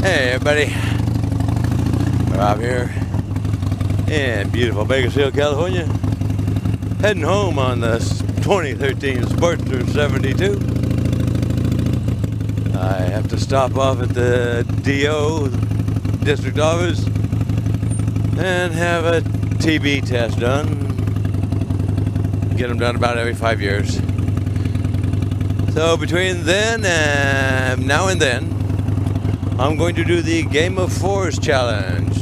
Hey everybody, Rob here in beautiful Bakersfield, California. Heading home on the 2013 Sportster 72. I have to stop off at the DO, district office, and have a TB test done. Get them done about every 5 years. So between then and now and then, I'm going to do the Game of Fours challenge.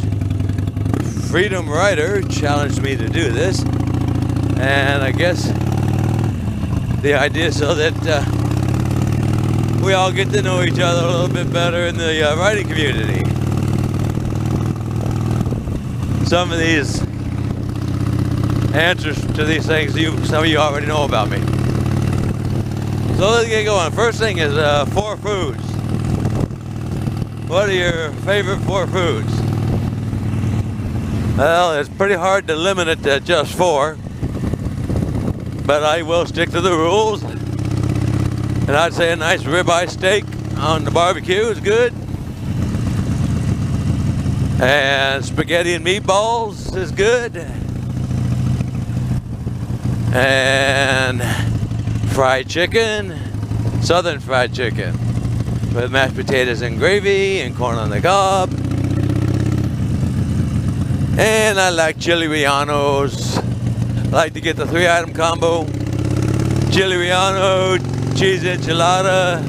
Freedom Rider challenged me to do this, and I guess the idea is so that we all get to know each other a little bit better in the riding community. Some of these answers to these things, some of you already know about me. So let's get going. First thing is 4 foods. What are your favorite 4 foods? Well, it's pretty hard to limit it to just 4, but I will stick to the rules. And I'd say a nice ribeye steak on the barbecue is good. And spaghetti and meatballs is good. And fried chicken, southern fried chicken, with mashed potatoes and gravy and corn on the cob. And I like chili rellenos. I like to get the 3-item combo. Chili relleno, cheese enchilada,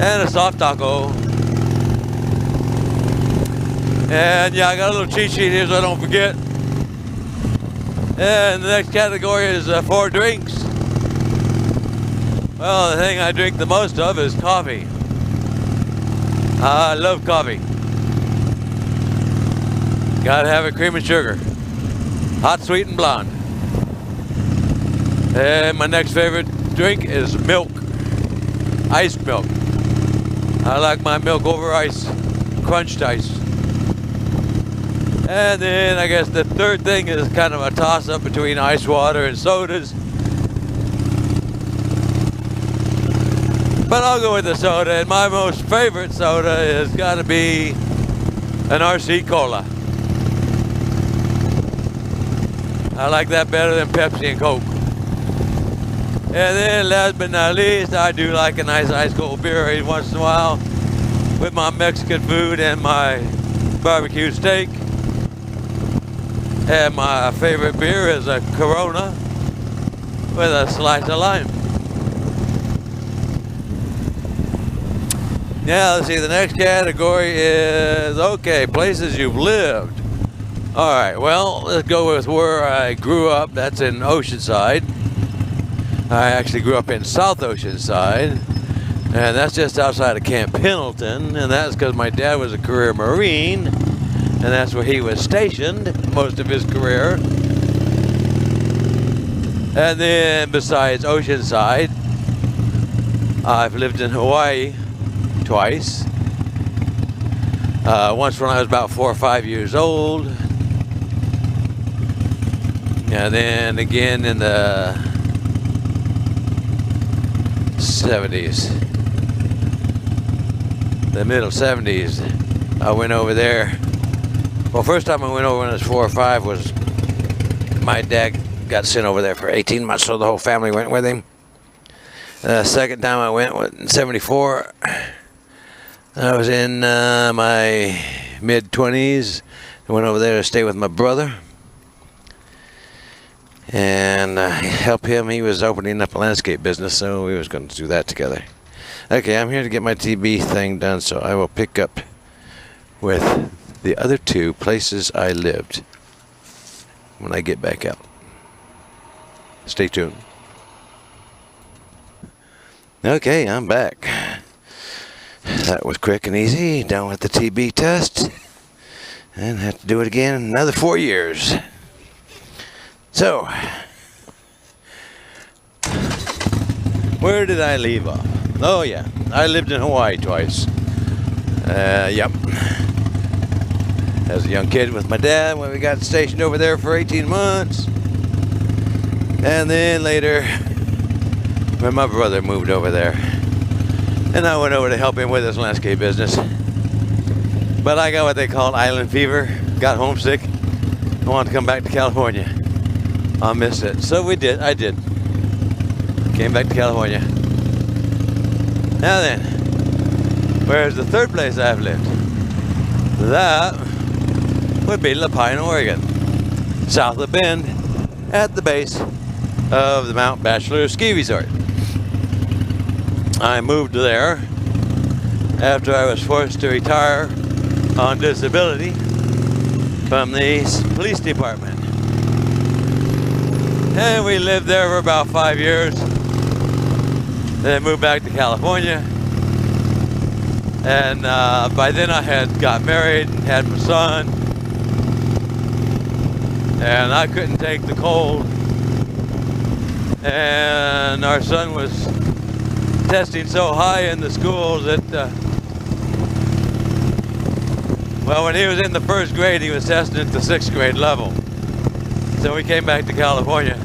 and a soft taco. And yeah, I got a little cheat sheet here so I don't forget. And the next category is 4 drinks. Well, the thing I drink the most of is coffee. I love coffee. Gotta have it cream and sugar. Hot, sweet, and blonde. And my next favorite drink is milk. Iced milk. I like my milk over ice. Crunched ice. And then I guess the third thing is kind of a toss-up between ice water and sodas. But I'll go with the soda, and my most favorite soda is gotta be an RC Cola. I like that better than Pepsi and Coke. And then last but not least, I do like a nice ice cold beer every once in a while with my Mexican food and my barbecue steak. And my favorite beer is a Corona with a slice of lime. Now, let's see, the next category is, okay, places you've lived. All right, well, let's go with where I grew up. That's in Oceanside. I actually grew up in South Oceanside, and that's just outside of Camp Pendleton, and that's because my dad was a career Marine, and that's where he was stationed most of his career. And then besides Oceanside, I've lived in Hawaii twice. Once when I was about 4 or 5 years old. And then again in the 70s. The middle 70s. I went over there. Well, first time I went over when I was 4 or 5 was my dad got sent over there for 18 months, so the whole family went with him. Second time I went was in 74. I was in my mid-20s. I went over there to stay with my brother and help him. He was opening up a landscape business, so we was going to do that together. Okay, I'm here to get my TB thing done, so I will pick up with the other 2 places I lived when I get back out. Stay tuned. Okay, I'm back. That was quick and easy. Done with the TB test. And have to do it again in another 4 years. So, where did I leave off? Oh yeah, I lived in Hawaii twice. Yep. As a young kid with my dad when we got stationed over there for 18 months. And then later, when my brother moved over there. And I went over to help him with his landscape business. But I got what they call island fever, got homesick, I wanted to come back to California. I missed it. So I did. Came back to California. Now then, where's the third place I've lived? That would be Lapine, Oregon. South of Bend, at the base of the Mount Bachelor Ski Resort. I moved there after I was forced to retire on disability from the police department. And we lived there for about 5 years. Then moved back to California. And by then I had got married and had my son. And I couldn't take the cold. And our son was testing so high in the schools that, well, when he was in the first grade, he was testing at the 6th grade level. So we came back to California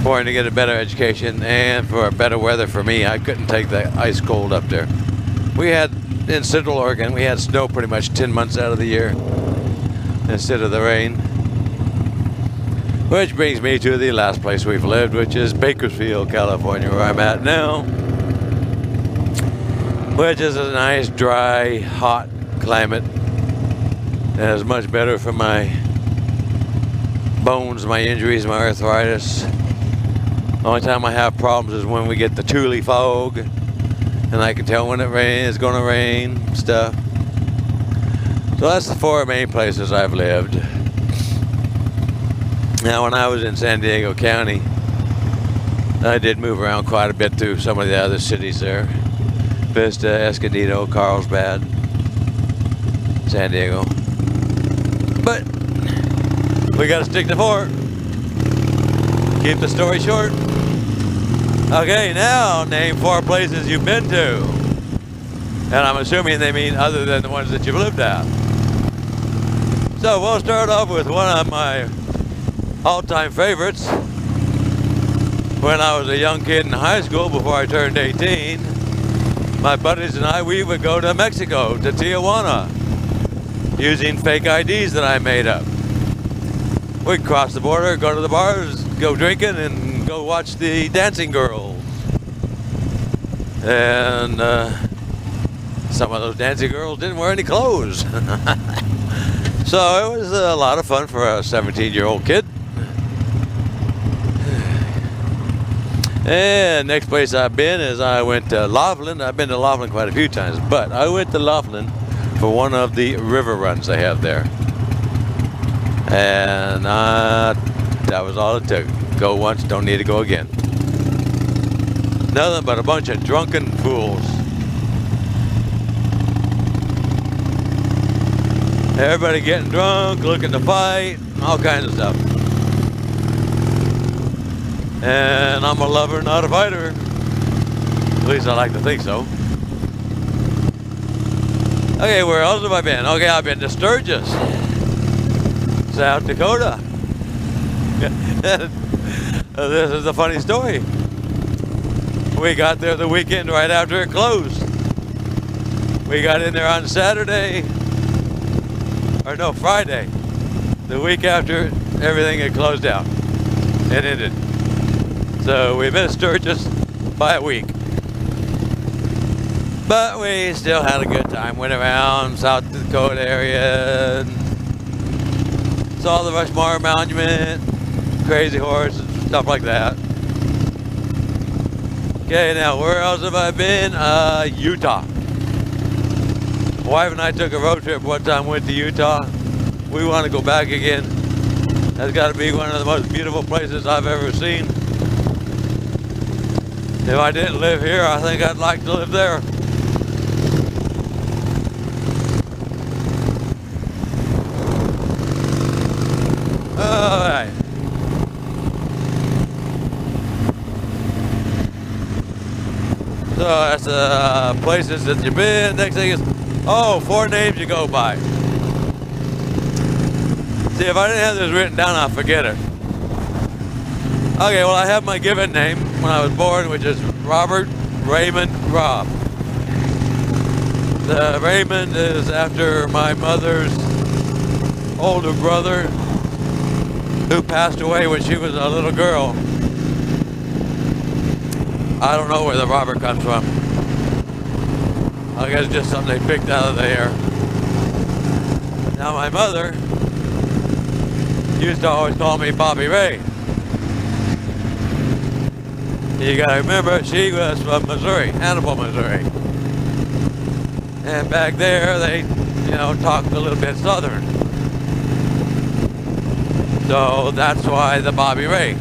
for him to get a better education and for better weather for me. I couldn't take the ice cold up there. We had, in Central Oregon, we had snow pretty much 10 months out of the year instead of the rain. Which brings me to the last place we've lived, which is Bakersfield, California, where I'm at now. Which is a nice, dry, hot climate. And is much better for my bones, my injuries, my arthritis. The only time I have problems is when we get the Thule fog, and I can tell when it's going to rain, stuff. So that's the 4 main places I've lived. Now, when I was in San Diego County, I did move around quite a bit through some of the other cities there. Vista, Escondido, Carlsbad, San Diego. But we got to stick to 4. Keep the story short. Okay, now name 4 places you've been to. And I'm assuming they mean other than the ones that you've lived at. So we'll start off with one of my all-time favorites. When I was a young kid in high school before I turned 18, my buddies and I, we would go to Mexico, to Tijuana, using fake IDs that I made up. We'd cross the border, go to the bars, go drinking, and go watch the dancing girls. And some of those dancing girls didn't wear any clothes. So it was a lot of fun for a 17-year-old kid. And next place I've been is I went to Laughlin. I've been to Laughlin quite a few times, but I went to Laughlin for one of the river runs they have there. And that was all it took. Go once, don't need to go again. Nothing but a bunch of drunken fools. Everybody getting drunk, looking to fight, all kinds of stuff. And I'm a lover, not a fighter. At least I like to think so. Okay, where else have I been? Okay, I've been to Sturgis, South Dakota. This is a funny story. We got there the weekend right after it closed. We got in there on Saturday, or no, Friday, the week after everything had closed down and ended. So we missed Sturgis by a week. But we still had a good time. Went around South Dakota area, and saw the Rushmore Monument, Crazy Horse, and stuff like that. Okay, now where else have I been? Utah. My wife and I took a road trip one time, went to Utah. We want to go back again. That's got to be one of the most beautiful places I've ever seen. If I didn't live here, I think I'd like to live there. Alright. So that's places that you've been. Next thing is, 4 names you go by. See, if I didn't have this written down, I'd forget it. Okay, well, I have my given name when I was born, which is Robert Raymond Robb. The Raymond is after my mother's older brother who passed away when she was a little girl. I don't know where the Robert comes from. I guess it's just something they picked out of the air. Now my mother used to always call me Bobby Ray. You gotta remember, she was from Missouri, Hannibal, Missouri. And back there, they, talked a little bit Southern. So that's why the Bobby Ray.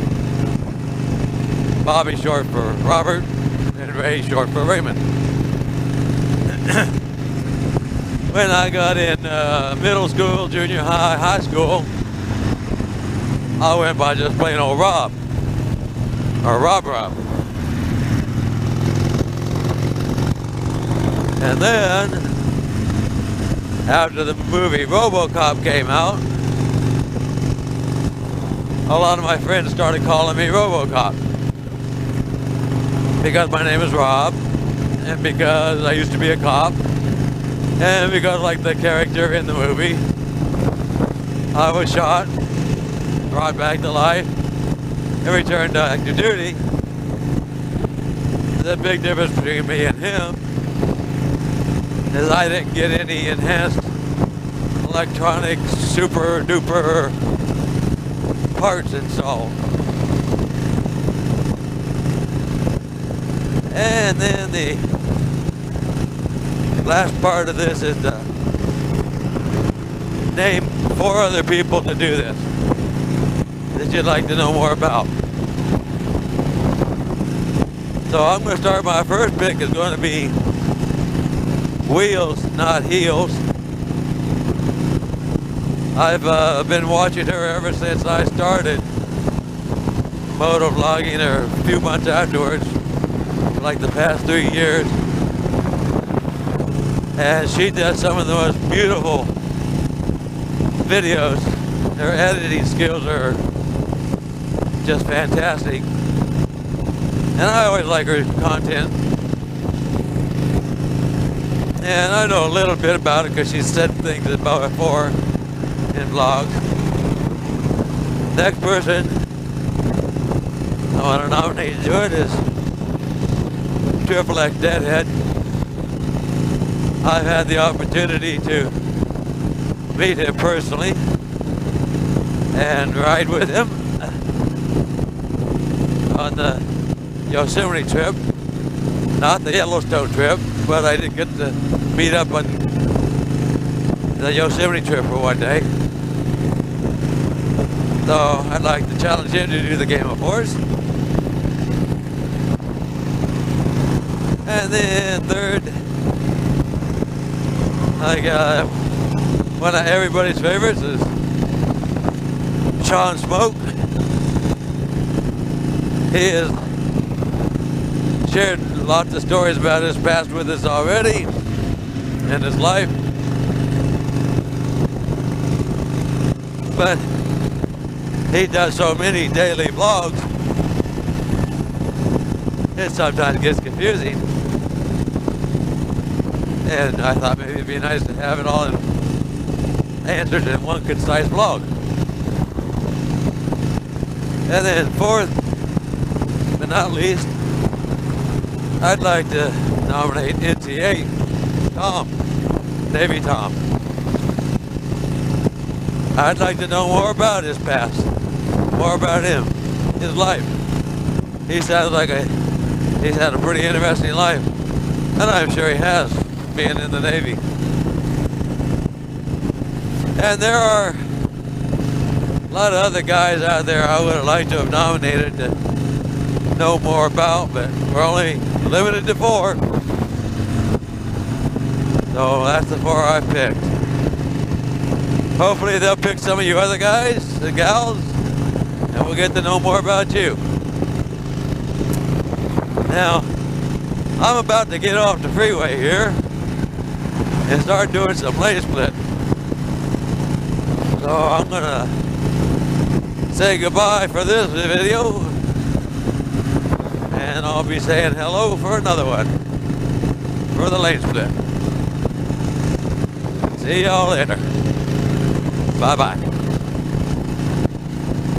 Bobby short for Robert, and Ray short for Raymond. When I got in middle school, junior high, high school, I went by just plain old Rob, or Rob. And then, after the movie RoboCop came out, a lot of my friends started calling me RoboCop. Because my name is Rob, and because I used to be a cop, and because like the character in the movie, I was shot, brought back to life, and returned to active duty. The big difference between me and him is I didn't get any enhanced electronic super duper parts installed. And then the last part of this is to name 4 other people to do this that you'd like to know more about. So I'm going to start, my first pick is going to be Wheels, Not Heels. I've been watching her ever since I started motovlogging, or a few months afterwards, like the past 3 years. And she does some of the most beautiful videos. Her editing skills are just fantastic. And I always like her content. And I know a little bit about it because she said things about it before in vlogs. Next person I want to nominate to do it is Triple X Deadhead. I've had the opportunity to meet him personally and ride with him on the Yosemite trip, not the Yellowstone trip, but I did get to meet up on the Yosemite trip for one day. So I'd like to challenge him to do the Game of Horse. And then third, I got one of everybody's favorites is Sean Smoke. He has shared lots of stories about his past with us already and his life. But he does so many daily vlogs, it sometimes gets confusing. And I thought maybe it'd be nice to have it all answered in one concise vlog. And then fourth, but not least, I'd like to nominate NTA Tom, Navy Tom. I'd like to know more about his past, more about him, his life. He sounds like he's had a pretty interesting life, and I'm sure he has, being in the Navy. And there are a lot of other guys out there I would have liked to have nominated to know more about, but we're only limited to 4. So that's the 4 I picked. Hopefully they'll pick some of you other guys and gals, and we'll get to know more about you. Now, I'm about to get off the freeway here and start doing some lane split. So I'm gonna say goodbye for this video And I'll be saying hello for another one for the lane split. See y'all later. Bye-bye.